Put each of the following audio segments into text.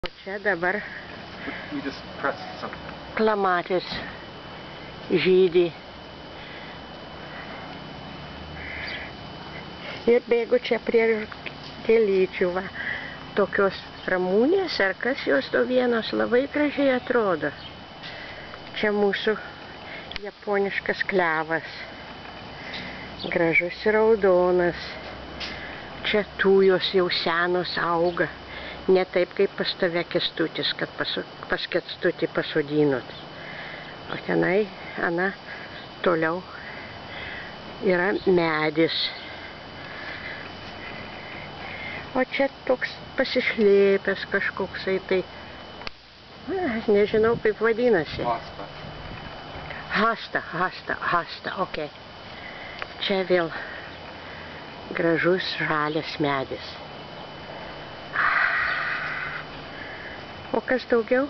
O čia dabar klamatės žydi. Ir bėgu čia prie gėlyčių, va. Tokios ramūnės, ar kas jos to vienos, labai gražiai atrodo. Čia mūsų japoniškas klevas. Gražus raudonas. Čia tujos jau senos auga. Ne taip kaip pas tave Kęstutis, kad pas Kęstutį pasodinot. O tenai, toliau yra medis. O čia toks pasišlėpęs kažkoksai tai, nežinau kaip vadinasi. Hasta, okei. Čia vėl gražus žalias medis. O kas daugiau?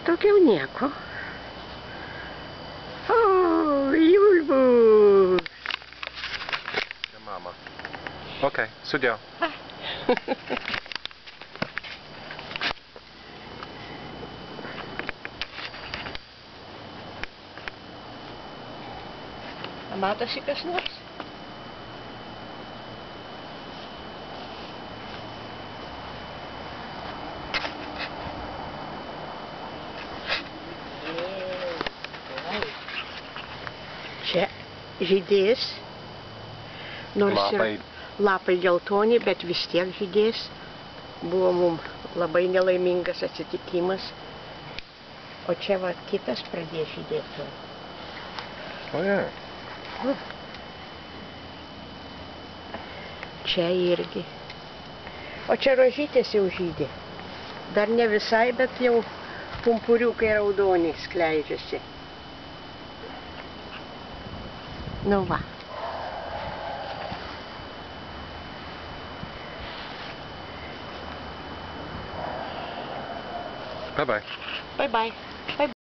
Daugiau nieko. O, Julbus! Mama. Okej, sudėjau. Matosi kas nors? Čia žydės, nors ir lapai geltoni, bet vis tiek žydės. Buvo mums labai nelaimingas atsitikimas. O čia va kitas pradės žydėti. O, ja. Čia irgi. O čia rožytės jau žydė. Dar ne visai, bet jau pumpuriukai raudoniai skleidžiasi. Nu va. Bye-bye. Bye-bye.